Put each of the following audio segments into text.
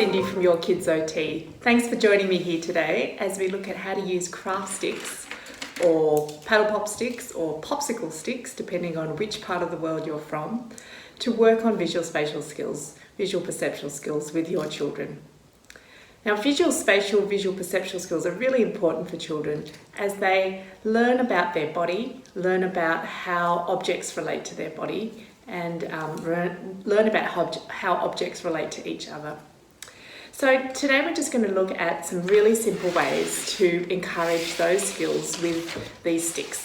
Cindy from Your Kids OT. Thanks for joining me here today as we look at how to use craft sticks or paddlepop sticks or popsicle sticks, depending on which part of the world you're from, to work on visual spatial skills, visual perceptual skills with your children. Now, visual spatial, visual perceptual skills are really important for children as they learn about their body, learn about how objects relate to their body, and learn about how objects relate to each other. So today we're just going to look at some really simple ways to encourage those skills with these sticks.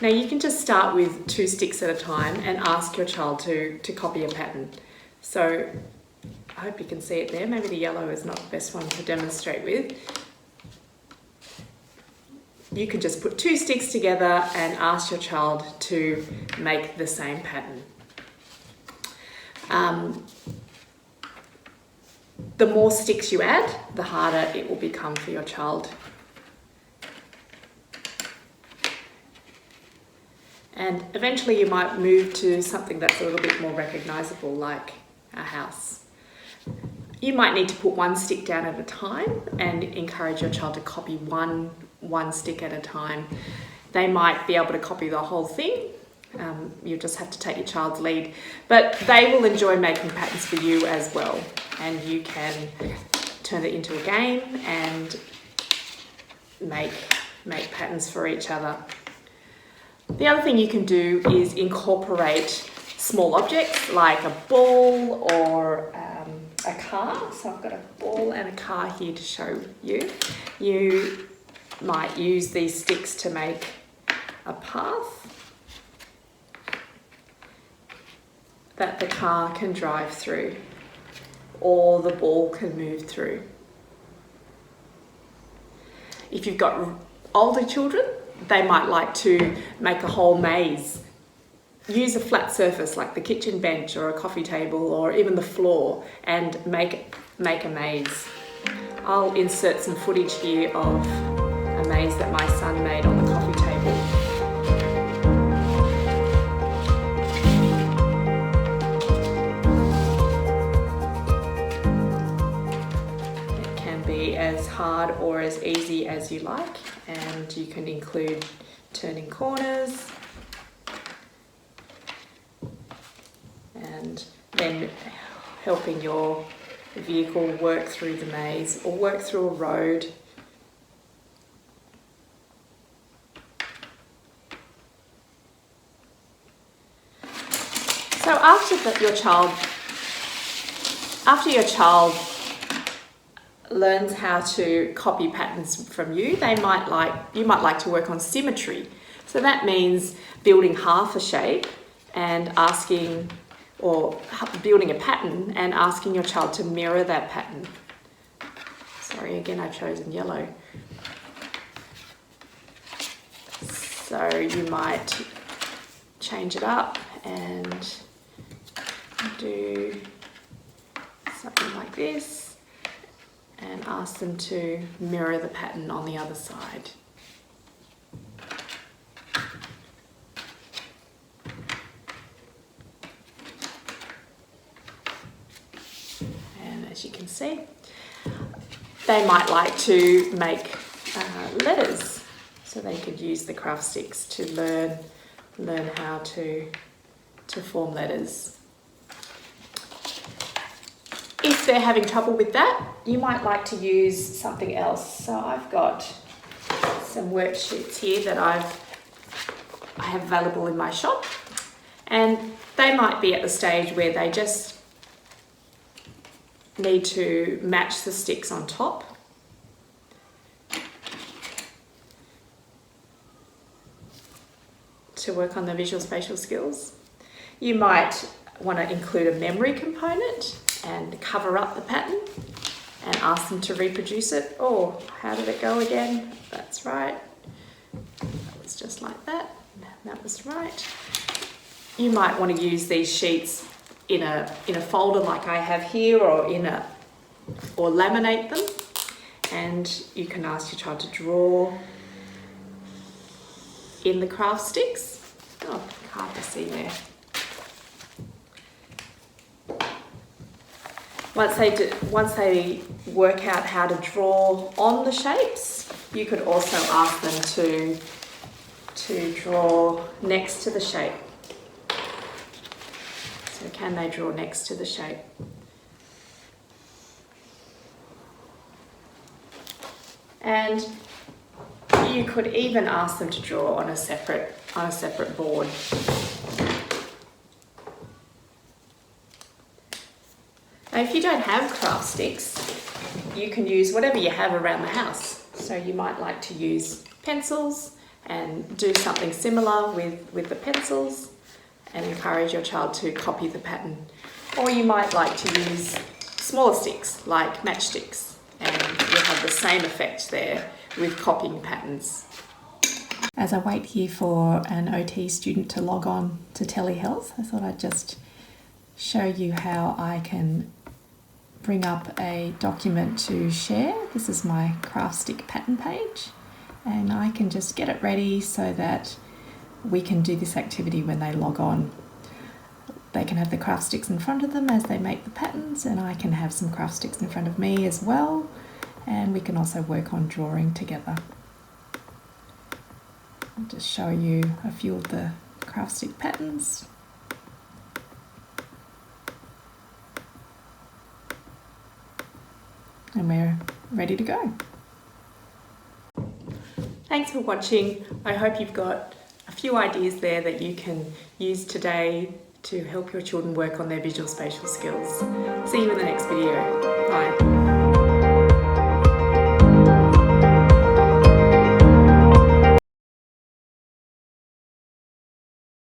Now you can just start with 2 sticks at a time and ask your child to copy a pattern. So I hope you can see it there. Maybe the yellow is not the best one to demonstrate with. You can just put 2 sticks together and ask your child to make the same pattern. The more sticks you add, the harder it will become for your child. And eventually you might move to something that's a little bit more recognisable, like a house. You might need to put 1 stick down at a time and encourage your child to copy one stick at a time. They might be able to copy the whole thing. You just have to take your child's lead. But they will enjoy making patterns for you as well. And you can turn it into a game and make patterns for each other. The other thing you can do is incorporate small objects like a ball or a car. So I've got a ball and a car here to show you. You might use these sticks to make a path that the car can drive through or the ball can move through. If you've got older children, they might like to make a whole maze. Use a flat surface like the kitchen bench or a coffee table or even the floor and make a maze. I'll insert some footage here of a maze that my son made on the coffee table. It can be as hard or as easy as you like, and you can include turning corners and then helping your vehicle work through the maze or work through a road. So after your child learns how to copy patterns from you, you might like to work on symmetry. So that means building half a shape and building a pattern and asking your child to mirror that pattern. Sorry, again, I've chosen yellow. So you might change it up and do something like this and ask them to mirror the pattern on the other side. As you can see, they might like to make letters, so they could use the craft sticks to learn how to form letters. If they're having trouble with that, you might like to use something else. So I've got some worksheets here that I have available in my shop, and they might be at the stage where they just need to match the sticks on top. To work on the visual spatial skills. You might want to include a memory component and cover up the pattern and ask them to reproduce it. Oh, how did it go again? That's right. That was just like that. That was right. You might want to use these sheets in a folder like I have here, or laminate them, and you can ask your child to draw in the craft sticks. Oh, hard to see there. Once they work out how to draw on the shapes, you could also ask them to draw next to the shape. So can they draw next to the shape? And you could even ask them to draw on a separate board. Now, if you don't have craft sticks, you can use whatever you have around the house. So you might like to use pencils and do something similar with the pencils and encourage your child to copy the pattern. Or you might like to use smaller sticks like matchsticks, and you'll have the same effect there with copying patterns. As I wait here for an OT student to log on to Telehealth, I thought I'd just show you how I can bring up a document to share. This is my craft stick pattern page, and I can just get it ready so that we can do this activity when they log on. They can have the craft sticks in front of them as they make the patterns, and I can have some craft sticks in front of me as well, and we can also work on drawing together. I'll just show you a few of the craft stick patterns. And we're ready to go. Thanks for watching. I hope you've got a few ideas there that you can use today to help your children work on their visual spatial skills. See you in the next video. Bye.